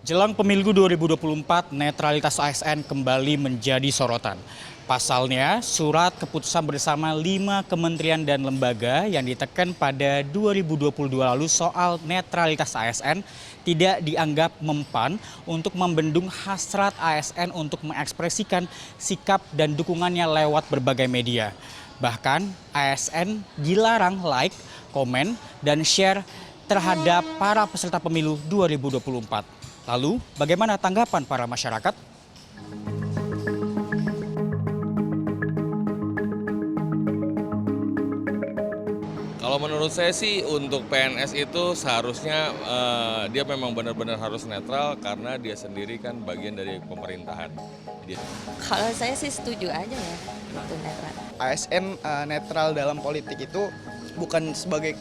Jelang pemilu 2024, netralitas ASN kembali menjadi sorotan. Pasalnya, surat keputusan bersama 5 kementerian dan lembaga yang ditekan pada 2022 lalu soal netralitas ASN tidak dianggap mempan untuk membendung hasrat ASN untuk mengekspresikan sikap dan dukungannya lewat berbagai media. Bahkan, ASN dilarang like, komen, dan share terhadap para peserta pemilu 2024. Lalu, bagaimana tanggapan para masyarakat? Kalau menurut saya sih untuk PNS itu seharusnya dia memang benar-benar harus netral karena dia sendiri kan bagian dari pemerintahan. Kalau saya sih setuju aja ya, itu netral. ASN netral dalam politik itu bukan sebagai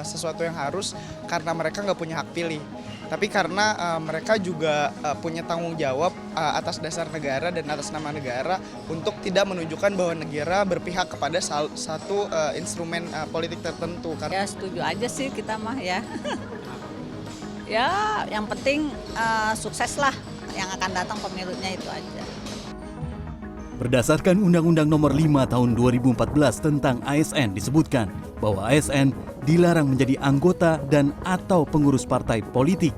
sesuatu yang harus karena mereka nggak punya hak pilih. Tapi karena mereka juga punya tanggung jawab atas dasar negara dan atas nama negara untuk tidak menunjukkan bahwa negara berpihak kepada satu instrumen politik tertentu. Ya setuju aja sih kita mah ya. Ya yang penting sukses lah yang akan datang pemilunya itu aja. Berdasarkan Undang-Undang Nomor 5 Tahun 2014 tentang ASN disebutkan bahwa ASN dilarang menjadi anggota dan atau pengurus partai politik.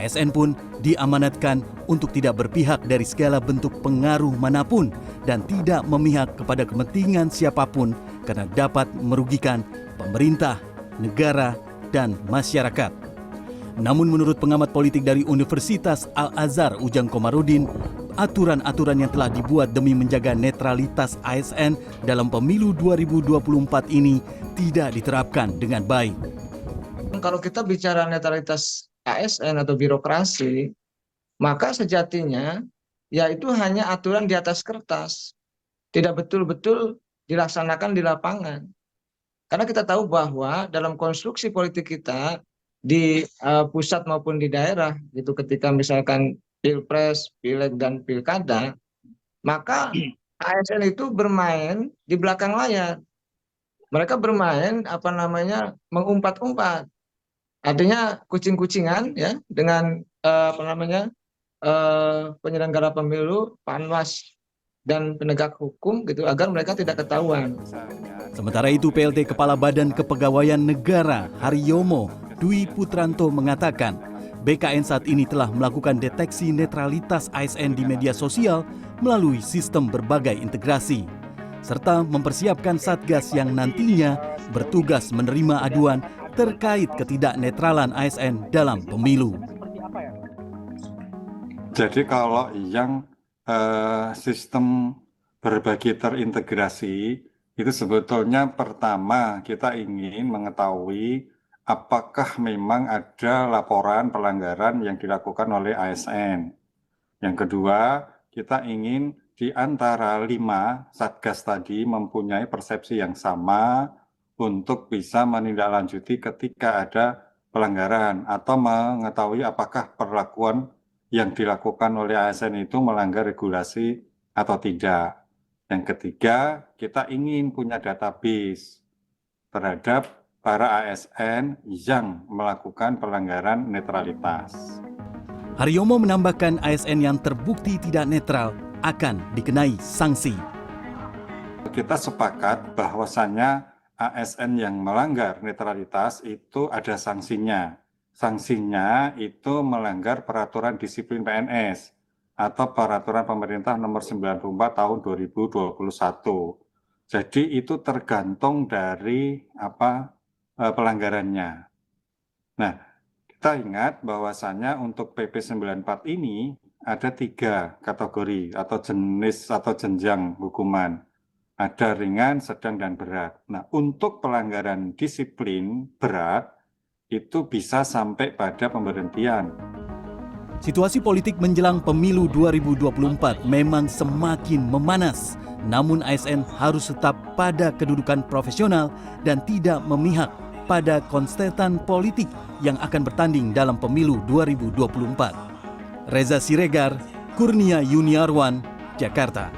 ASN pun diamanatkan untuk tidak berpihak dari segala bentuk pengaruh manapun dan tidak memihak kepada kepentingan siapapun karena dapat merugikan pemerintah, negara, dan masyarakat. Namun menurut pengamat politik dari Universitas Al-Azhar Ujang Komarudin, aturan-aturan yang telah dibuat demi menjaga netralitas ASN dalam pemilu 2024 ini tidak diterapkan dengan baik. Kalau kita bicara netralitas ASN atau birokrasi, maka sejatinya ya itu hanya aturan di atas kertas, tidak betul-betul dilaksanakan di lapangan. Karena kita tahu bahwa dalam konstruksi politik kita di pusat maupun di daerah, gitu, ketika misalkan Pilpres, Pileg, dan Pilkada, maka ASN itu bermain di belakang layar. Mereka bermain mengumpat-umpat. Artinya kucing-kucingan ya dengan penyelenggara pemilu, Panwas dan penegak hukum gitu agar mereka tidak ketahuan. Sementara itu PLT Kepala Badan Kepegawaian Negara Haryomo Dwi Putranto mengatakan BKN saat ini telah melakukan deteksi netralitas ASN di media sosial melalui sistem berbagai integrasi, serta mempersiapkan Satgas yang nantinya bertugas menerima aduan terkait ketidaknetralan ASN dalam pemilu. Jadi kalau yang sistem berbagi terintegrasi itu sebetulnya pertama kita ingin mengetahui apakah memang ada laporan pelanggaran yang dilakukan oleh ASN. Yang kedua, kita ingin di antara 5 Satgas tadi mempunyai persepsi yang sama untuk bisa menindaklanjuti ketika ada pelanggaran atau mengetahui apakah perlakuan yang dilakukan oleh ASN itu melanggar regulasi atau tidak. Yang ketiga, kita ingin punya database terhadap para ASN yang melakukan pelanggaran netralitas. Haryomo menambahkan ASN yang terbukti tidak netral akan dikenai sanksi. Kita sepakat bahwasannya ASN yang melanggar netralitas itu ada sanksinya. Sanksinya itu melanggar peraturan disiplin PNS atau peraturan pemerintah nomor 94 tahun 2021. Jadi itu tergantung dari pelanggarannya. Nah, kita ingat bahwasannya untuk PP 94 ini ada 3 kategori atau jenis atau jenjang hukuman. Ada ringan, sedang, dan berat. Nah, untuk pelanggaran disiplin berat itu bisa sampai pada pemberhentian. Situasi politik menjelang pemilu 2024 memang semakin memanas. Namun ASN harus tetap pada kedudukan profesional dan tidak memihak pada kontestan politik yang akan bertanding dalam pemilu 2024. Reza Siregar, Kurnia Yuniarwan, Jakarta.